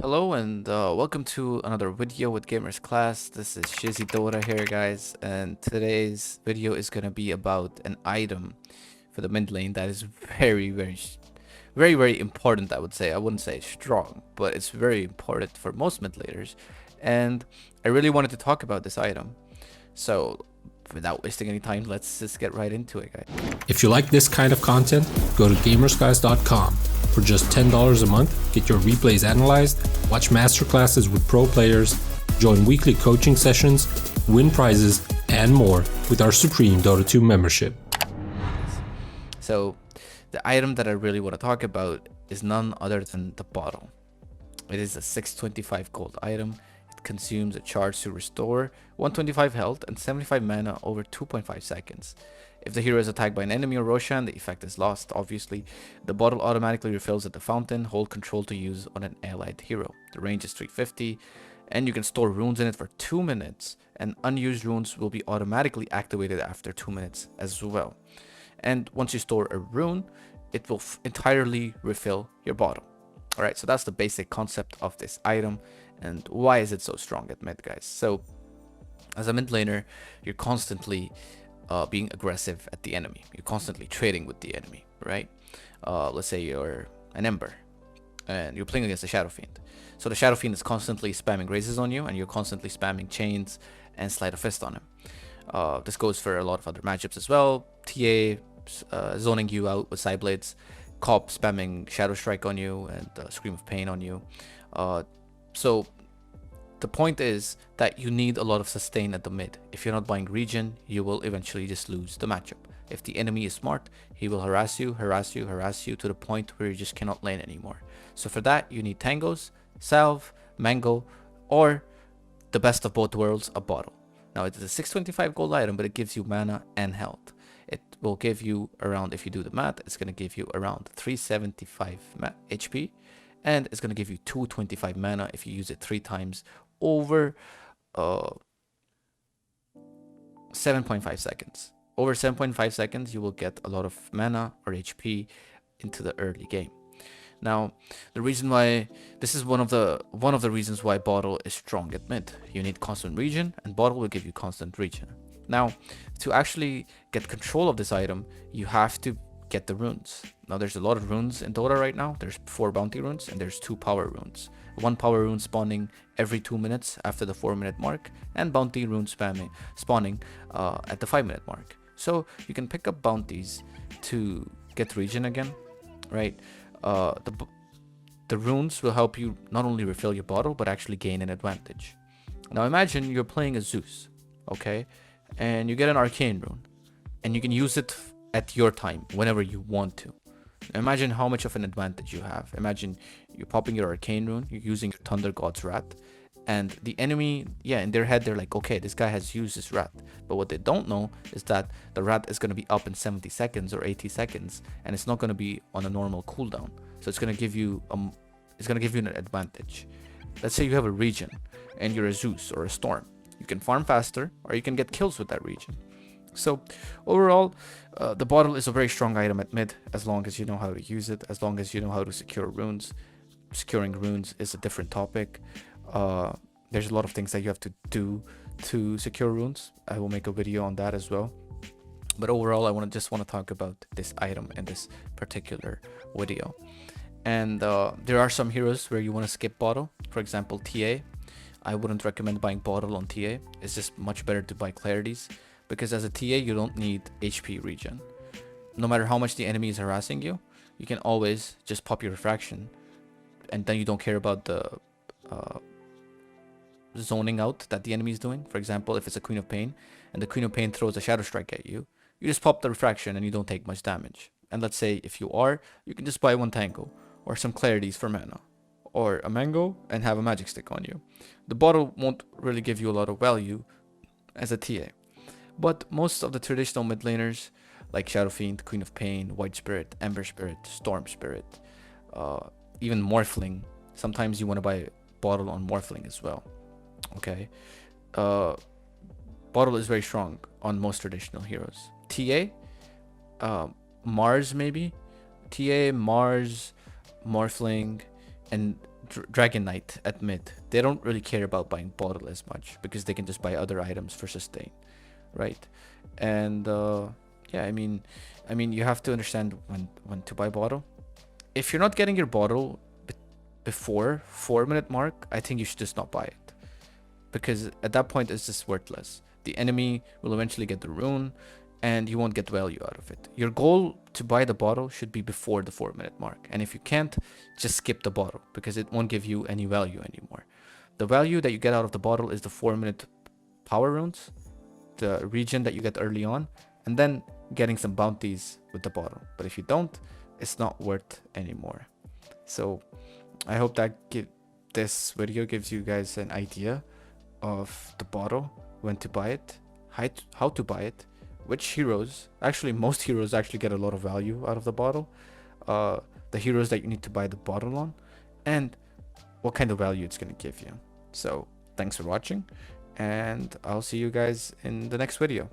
Hello and welcome to another video with GamerzClass. This is Shizzy Dota here, guys, and today's video is gonna be about an item for the mid lane that is very important. I would say. I wouldn't say strong, but it's very important for most mid laners, and I really wanted to talk about this item. So, without wasting any time, let's just get right into it, guys. If you like this kind of content, go to GamerzClass.com. For just $10 a month, get your replays analyzed, watch masterclasses with pro players, join weekly coaching sessions, win prizes, and more with our Supreme Dota 2 membership. So, the item that I really want to talk about is none other than the bottle. It is a 625 gold item. It consumes a charge to restore 125 health and 75 mana over 2.5 seconds. If the hero is attacked by an enemy or Roshan, the effect is lost, obviously. The bottle automatically refills at the fountain. Hold control to use on an allied hero. The range is 350, and you can store runes in it for 2 minutes, and unused runes will be automatically activated after 2 minutes as well. And once you store a rune, it will entirely refill your bottle. Alright, so that's the basic concept of this item, and why is it so strong at mid, guys? So, as a mid laner, you're constantly being aggressive at the enemy. You're constantly trading with the enemy, right? Let's say you're an Ember and you're playing against a Shadow Fiend. So the Shadow Fiend is constantly spamming raises on you, and you're constantly spamming chains and sleight of fist on him. This goes for a lot of other matchups as well. TA zoning you out with side blades, Cop spamming Shadow Strike on you, and Scream of Pain on you. So the point is that you need a lot of sustain at the mid. If you're not buying regen, you will eventually just lose the matchup. If the enemy is smart, he will harass you to the point where you just cannot lane anymore. So for that, you need tangos, salve, mango, or the best of both worlds, a bottle. Now it is a 625 gold item, but it gives you mana and health. It will give you around, if you do the math, it's going to give you around 375 HP, and it's going to give you 225 mana if you use it 3 times over 7.5 seconds. Over 7.5 seconds, you will get a lot of mana or HP into the early game. Now, the reason why this is one of the reasons why bottle is strong at mid. You need constant regen, and bottle will give you constant regen. Now, to actually get control of this item, you have to get the runes. Now, there's a lot of runes in Dota right now. There's 4 bounty runes and there's 2 power runes. 1 power rune spawning every 2 minutes after the 4-minute mark, and bounty rune spawning at the 5-minute mark. So you can pick up bounties to get regen again, right? The runes will help you not only refill your bottle, but actually gain an advantage. Now imagine you're playing a Zeus, okay? And you get an arcane rune, and you can use it at your time, whenever you want to. Imagine how much of an advantage you have. Imagine you're popping your arcane rune, you're using your Thunder God's Wrath, and the enemy, in their head, they're like, okay, this guy has used his Wrath. But what they don't know is that the Wrath is going to be up in 70 seconds or 80 seconds, and it's not going to be on a normal cooldown. So it's going to give you an advantage. Let's say you have a regen, and you're a Zeus or a Storm. You can farm faster, or you can get kills with that regen. So overall, the bottle is a very strong item at mid, as long as you know how to use it, as long as you know how to secure runes. Securing runes is a different topic. There's a lot of things that you have to do to secure runes. I will make a video on that as well. But overall, I just want to talk about this item in this particular video. And there are some heroes where you want to skip bottle. For example, TA. I wouldn't recommend buying bottle on TA. It's just much better to buy clarities, because as a TA, you don't need HP regen. No matter how much the enemy is harassing you, you can always just pop your refraction, and then you don't care about the zoning out that the enemy is doing. For example, if it's a Queen of Pain, and the Queen of Pain throws a Shadow Strike at you, you just pop the refraction and you don't take much damage. And let's say if you can just buy 1 tango, or some clarities for mana, or a mango, and have a magic stick on you. The bottle won't really give you a lot of value as a TA. But most of the traditional mid laners, like Shadow Fiend, Queen of Pain, White Spirit, Ember Spirit, Storm Spirit, even Morphling, sometimes you want to buy bottle on Morphling as well. Okay, bottle is very strong on most traditional heroes. TA, Mars maybe, TA, Mars, Morphling, and Dragon Knight at mid, they don't really care about buying bottle as much because they can just buy other items for sustain, right? And yeah, I mean, you have to understand when to buy bottle. If you're not getting your bottle before 4-minute mark, I think you should just not buy it, because at that point it's just worthless. The enemy will eventually get the rune, and you won't get value out of it. Your goal to buy the bottle should be before the 4-minute mark, and if you can't, just skip the bottle because it won't give you any value anymore. The value that you get out of the bottle is the 4-minute power runes, the region that you get early on, and then getting some bounties with the bottle. But if you don't, it's not worth anymore. So I hope that this video gives you guys an idea of the bottle, when to buy it, how to buy it, which heroes, actually most heroes actually get a lot of value out of the bottle, the heroes that you need to buy the bottle on, and what kind of value it's going to give you. So thanks for watching, and I'll see you guys in the next video.